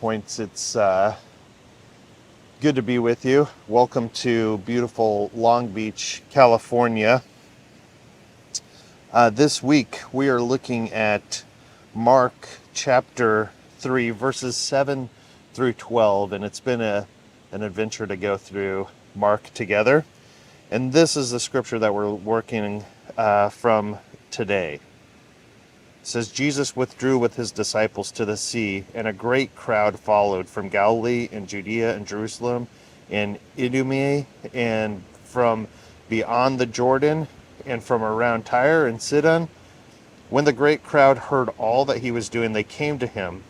Waypoints. It's good to be with you. Welcome to beautiful Long Beach, California. This week we are looking at Mark chapter 3, verses 7 through 12, and it's been an adventure to go through Mark together. And this is the scripture that we're working from today. It says, Jesus withdrew with his disciples to the sea, and a great crowd followed from Galilee and Judea and Jerusalem and Idumea and from beyond the Jordan and from around Tyre and Sidon. When the great crowd heard all that he was doing, they came to him,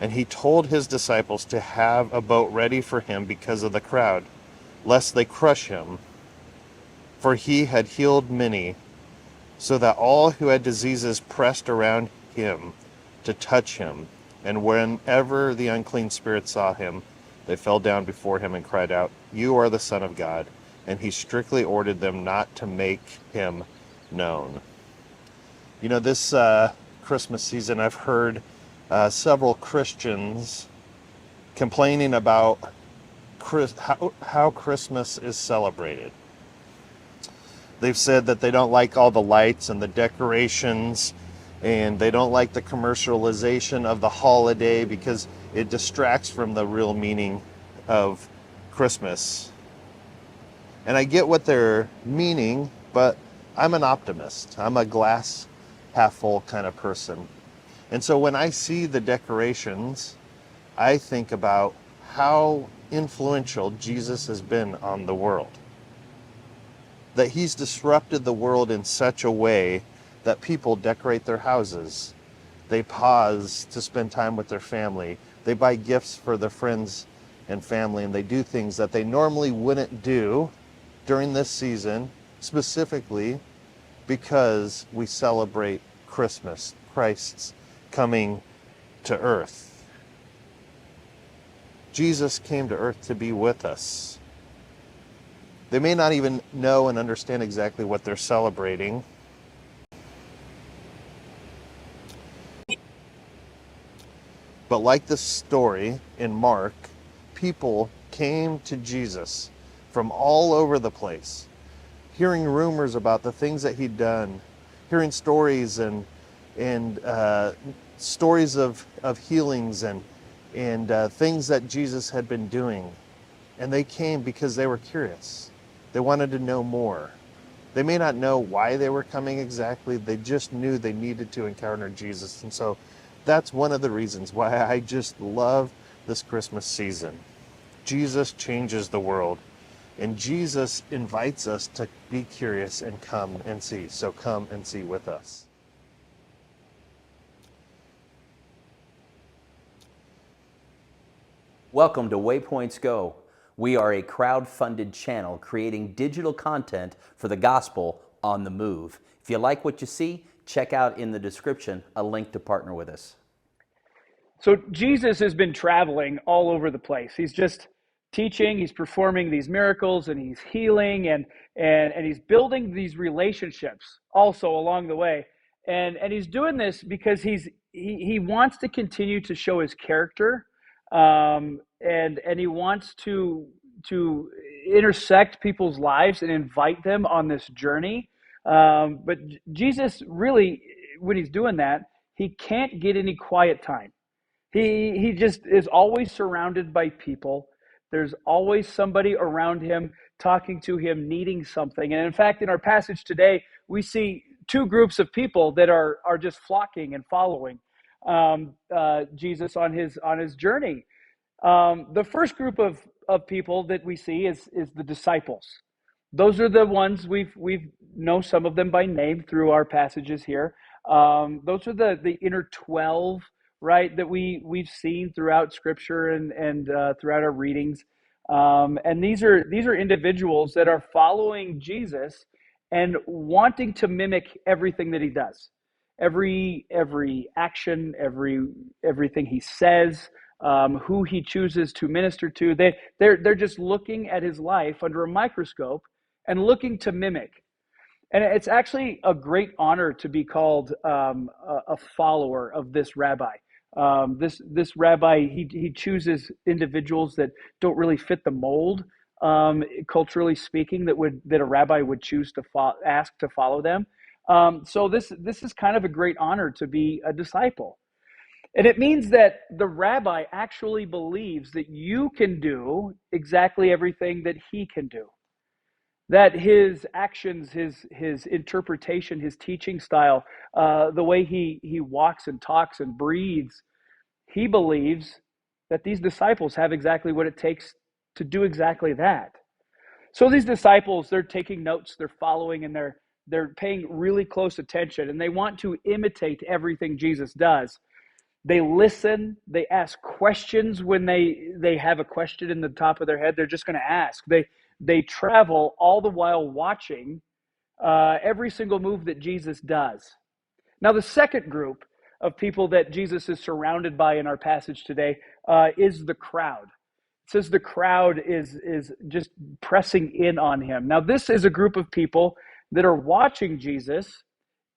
and he told his disciples to have a boat ready for him because of the crowd, lest they crush him. For he had healed many, so that all who had diseases pressed around him to touch him. And whenever the unclean spirits saw him, they fell down before him and cried out, "You are the Son of God." And he strictly ordered them not to make him known. You know, this Christmas season, I've heard several Christians complaining about how Christmas is celebrated. They've said that they don't like all the lights and the decorations, and they don't like the commercialization of the holiday because it distracts from the real meaning of Christmas. And I get what they're meaning, but I'm an optimist. I'm a glass half full kind of person. And so when I see the decorations, I think about how influential Jesus has been on the world. That he's disrupted the world in such a way that people decorate their houses. They pause to spend time with their family. They buy gifts for their friends and family, and they do things that they normally wouldn't do during this season, specifically because we celebrate Christmas, Christ's coming to earth. Jesus came to earth to be with us. They may not even know and understand exactly what they're celebrating. But like this story in Mark, people came to Jesus from all over the place, hearing rumors about the things that he'd done, hearing stories and stories of healings and things that Jesus had been doing. And they came because they were curious. They wanted to know more. They may not know why they were coming exactly. They just knew they needed to encounter Jesus. And so that's one of the reasons why I just love this Christmas season. Jesus changes the world. And Jesus invites us to be curious and come and see. So come and see with us. Welcome to WaypointsGO. We are a crowd-funded channel creating digital content for the gospel on the move. If you like what you see, check out in the description a link to partner with us. So Jesus has been traveling all over the place. He's just teaching, he's performing these miracles, and he's healing, and he's building these relationships also along the way. And he's doing this because he wants to continue to show his character, and he wants to intersect people's lives and invite them on this journey. But Jesus really, when he's doing that, he can't get any quiet time. He just is always surrounded by people. There's always somebody around him talking to him, needing something. And in fact, in our passage today, we see two groups of people that are just flocking and following Jesus on his journey. The first group of people that we see is the disciples. Those are the ones we've know some of them by name through our passages here. Those are the inner 12, right, that we've seen throughout Scripture and throughout our readings. And these are individuals that are following Jesus and wanting to mimic everything that he does, every action, everything he says, who he chooses to minister to. They're just looking at his life under a microscope and looking to mimic. And it's actually a great honor to be called a follower of this rabbi. This rabbi, he chooses individuals that don't really fit the mold, culturally speaking, that a rabbi would choose to ask to follow them. So this is kind of a great honor to be a disciple. And it means that the rabbi actually believes that you can do exactly everything that he can do. That his actions, his interpretation, his teaching style, the way he walks and talks and breathes, he believes that these disciples have exactly what it takes to do exactly that. So these disciples, they're taking notes, they're following, and they're paying really close attention, and they want to imitate everything Jesus does. They listen, they ask questions when they have a question in the top of their head. They're just going to ask. They travel all the while watching every single move that Jesus does. Now, the second group of people that Jesus is surrounded by in our passage today is the crowd. It says the crowd is just pressing in on him. Now, this is a group of people that are watching Jesus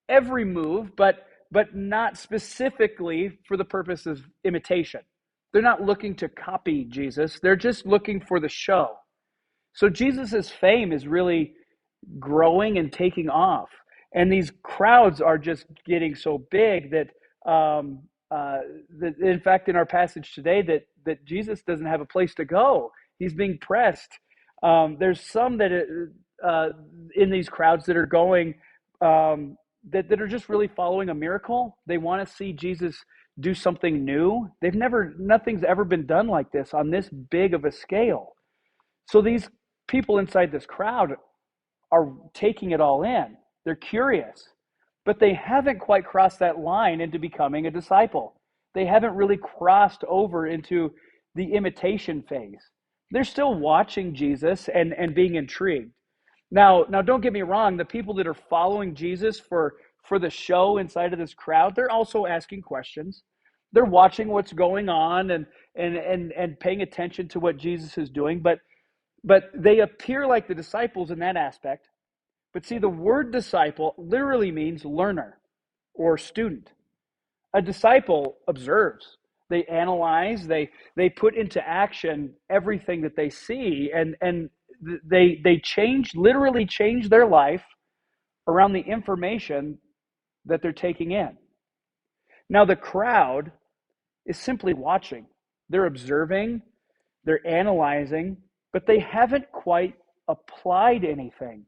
every move, but not specifically for the purpose of imitation. They're not looking to copy Jesus. They're just looking for the show. So Jesus's fame is really growing and taking off. And these crowds are just getting so big that, in fact, in our passage today, that Jesus doesn't have a place to go. He's being pressed. There's some that in these crowds that are going, that are just really following a miracle. They want to see Jesus do something new. Nothing's ever been done like this on this big of a scale. So these people inside this crowd are taking it all in. They're curious, but they haven't quite crossed that line into becoming a disciple. They haven't really crossed over into the imitation phase. They're still watching Jesus and being intrigued. Now, don't get me wrong. The people that are following Jesus for the show inside of this crowd, they're also asking questions. They're watching what's going on and paying attention to what Jesus is doing. But they appear like the disciples in that aspect. But see, the word disciple literally means learner or student. A disciple observes. They analyze. They put into action everything that they see, and they literally change their life around the information that they're taking in. Now, the crowd is simply watching. They're observing, they're analyzing, but they haven't quite applied anything.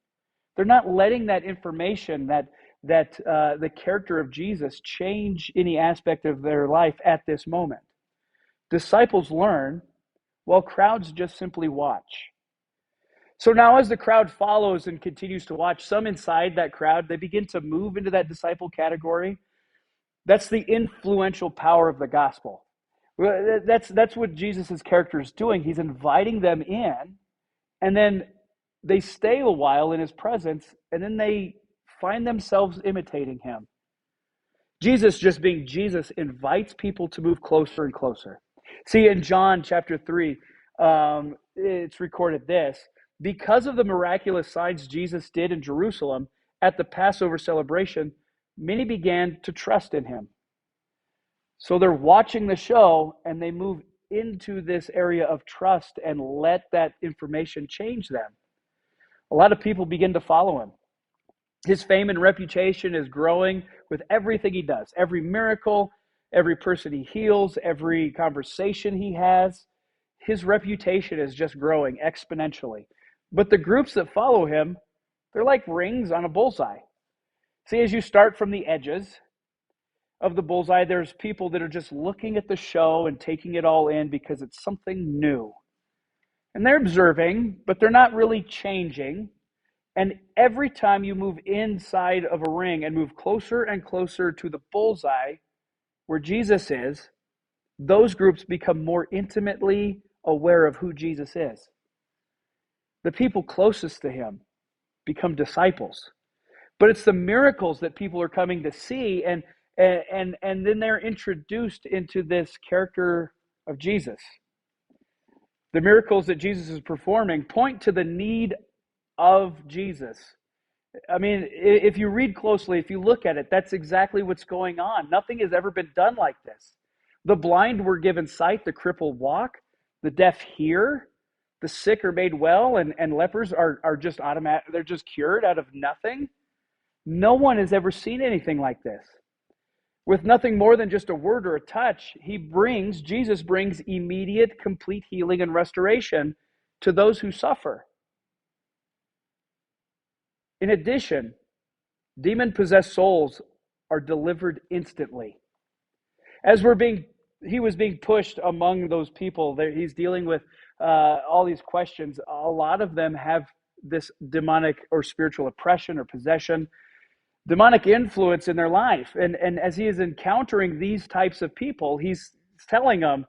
They're not letting that information, that the character of Jesus, change any aspect of their life at this moment. Disciples learn, while crowds just simply watch. So now as the crowd follows and continues to watch, some inside that crowd, they begin to move into that disciple category. That's the influential power of the gospel. That's what Jesus' character is doing. He's inviting them in, and then they stay a while in his presence, and then they find themselves imitating him. Jesus, just being Jesus, invites people to move closer and closer. See, in John chapter 3, it's recorded this: because of the miraculous signs Jesus did in Jerusalem at the Passover celebration, many began to trust in him. So they're watching the show, and they move into this area of trust and let that information change them. A lot of people begin to follow him. His fame and reputation is growing with everything he does. Every miracle, every person he heals, every conversation he has, his reputation is just growing exponentially. But the groups that follow him, they're like rings on a bullseye. See, as you start from the edges of the bullseye, there's people that are just looking at the show and taking it all in because it's something new. And they're observing, but they're not really changing. And every time you move inside of a ring and move closer and closer to the bullseye where Jesus is, those groups become more intimately aware of who Jesus is. The people closest to him become disciples. But it's the miracles that people are coming to see, and then they're introduced into this character of Jesus. The miracles that Jesus is performing point to the need of Jesus. I mean, if you read closely, if you look at it, that's exactly what's going on. Nothing has ever been done like this. The blind were given sight, the crippled walk, the deaf hear, the sick are made well, and lepers are just automatic, they're just cured out of nothing. No one has ever seen anything like this. With nothing more than just a word or a touch, Jesus brings immediate, complete healing and restoration to those who suffer. In addition, demon-possessed souls are delivered instantly. As he was being pushed among those people, he's dealing with all these questions. A lot of them have this demonic or spiritual oppression or possession, demonic influence in their life. And as he is encountering these types of people, he's telling them,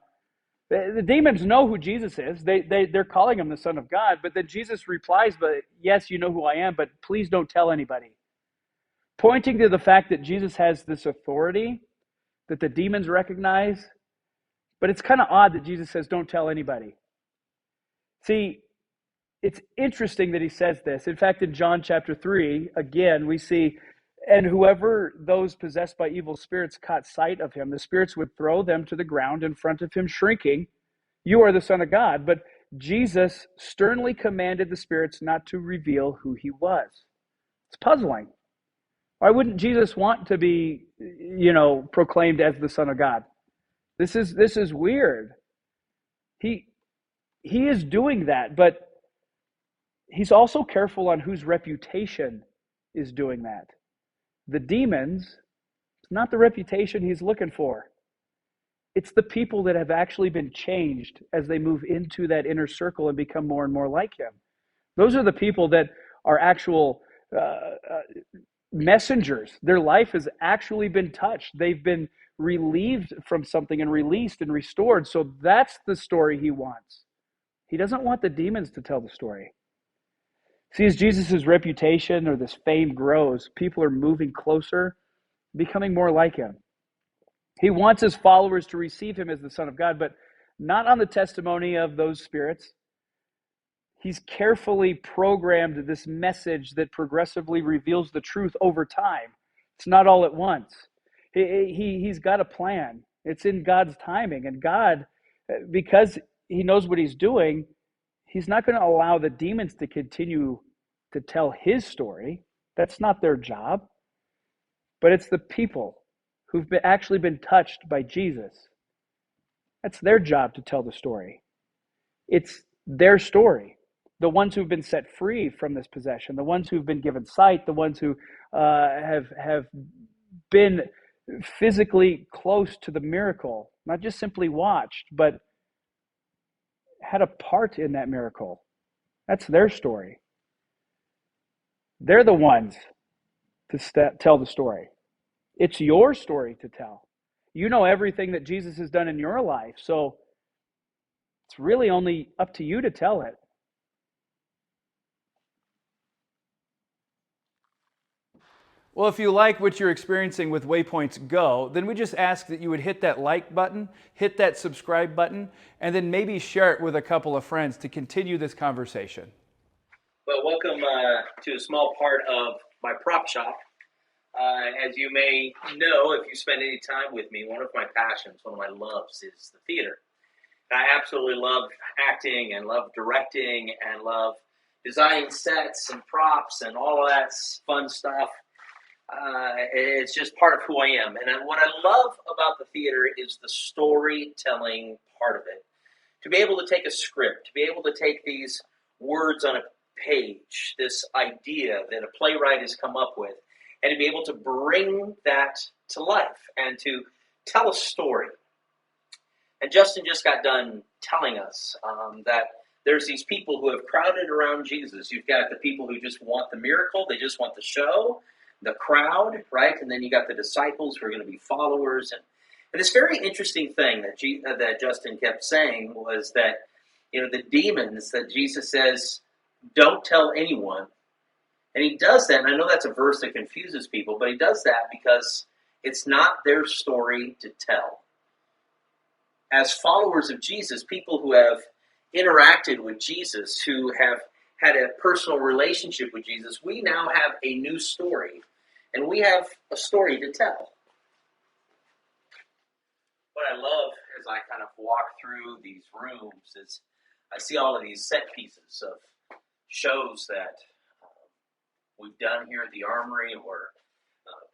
the demons know who Jesus is. They're calling him the Son of God. But then Jesus replies, but yes, you know who I am, but please don't tell anybody. Pointing to the fact that Jesus has this authority that the demons recognize. But it's kind of odd that Jesus says, don't tell anybody. See, it's interesting that he says this. In fact, in John chapter 3, again, we see, and whoever those possessed by evil spirits caught sight of him, the spirits would throw them to the ground in front of him, shrieking, you are the Son of God. But Jesus sternly commanded the spirits not to reveal who he was. It's puzzling. Why wouldn't Jesus want to be, proclaimed as the Son of God? This is weird. He is doing that, but he's also careful on whose reputation is doing that. The demons, it's not the reputation he's looking for. It's the people that have actually been changed as they move into that inner circle and become more and more like him. Those are the people that are actual messengers. Their life has actually been touched. They've been relieved from something and released and restored. So that's the story he wants. He doesn't want the demons to tell the story. See, as Jesus' reputation or this fame grows, people are moving closer, becoming more like him. He wants his followers to receive him as the Son of God, but not on the testimony of those spirits. He's carefully programmed this message that progressively reveals the truth over time. It's not all at once. He's got a plan. It's in God's timing. And God, because he knows what he's doing, he's not going to allow the demons to continue to tell his story. That's not their job. But it's the people who've actually been touched by Jesus. That's their job to tell the story. It's their story. The ones who've been set free from this possession, the ones who've been given sight, the ones who have been physically close to the miracle, not just simply watched, but had a part in that miracle. That's their story. They're the ones to tell the story. It's your story to tell. You know everything that Jesus has done in your life, so it's really only up to you to tell it. Well, if you like what you're experiencing with Waypoints Go, then we just ask that you would hit that like button, hit that subscribe button, and then maybe share it with a couple of friends to continue this conversation. Well, welcome to a small part of my prop shop. As you may know, if you spend any time with me, one of my passions, one of my loves is the theater. I absolutely love acting and love directing and love designing sets and props and all of that fun stuff. It's just part of who I am. And what I love about the theater is the storytelling part of it. To be able to take a script, to be able to take these words on a page, this idea that a playwright has come up with, and to be able to bring that to life and to tell a story. And Justin just got done telling us that there's these people who have crowded around Jesus. You've got the people who just want the miracle, they just want the show, the crowd, right? And then you got the disciples who are going to be followers. And this very interesting thing that Justin kept saying was that, the demons that Jesus says, don't tell anyone. And he does that, and I know that's a verse that confuses people, but he does that because it's not their story to tell. As followers of Jesus, people who have interacted with Jesus, who have had a personal relationship with Jesus, we now have a new story, and we have a story to tell. What I love as I kind of walk through these rooms is I see all of these set pieces of shows that we've done here at the Armory, or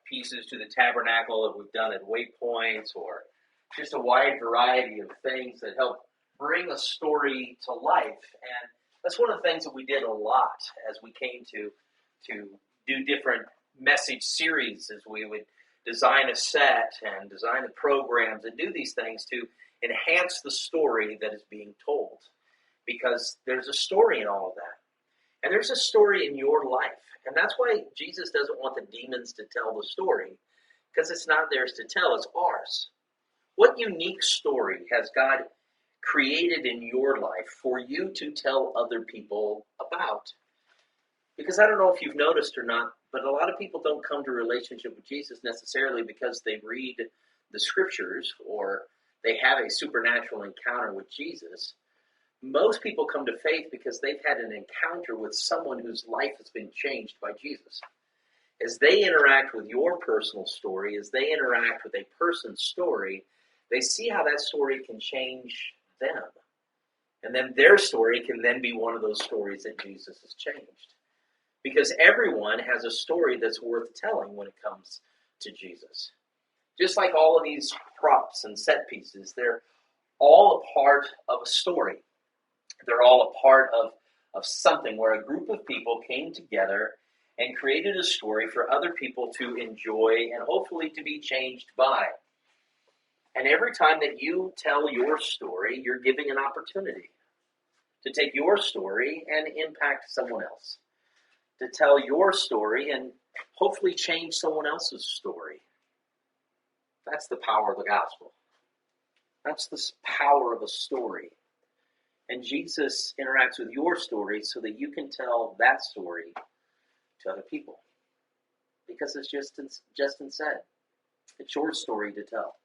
pieces to the Tabernacle that we've done at Waypoints, or just a wide variety of things that help bring a story to life. And that's one of the things that we did a lot as we came to do different message series, as we would design a set and design the programs and do these things to enhance the story that is being told. Because there's a story in all of that. And there's a story in your life. And that's why Jesus doesn't want the demons to tell the story, because it's not theirs to tell, it's ours. What unique story has God created in your life for you to tell other people about? Because I don't know if you've noticed or not, but a lot of people don't come to a relationship with Jesus necessarily because they read the scriptures or they have a supernatural encounter with Jesus. Most people come to faith because they've had an encounter with someone whose life has been changed by Jesus. As they interact with your personal story, as they interact with a person's story, they see how that story can change them. And then their story can then be one of those stories that Jesus has changed. Because everyone has a story that's worth telling when it comes to Jesus. Just like all of these props and set pieces, they're all a part of a story. They're all a part of something where a group of people came together and created a story for other people to enjoy and hopefully to be changed by. And every time that you tell your story, you're giving an opportunity to take your story and impact someone else. To tell your story and hopefully change someone else's story. That's the power of the gospel. That's the power of a story. And Jesus interacts with your story so that you can tell that story to other people. Because it's just said. It's your story to tell.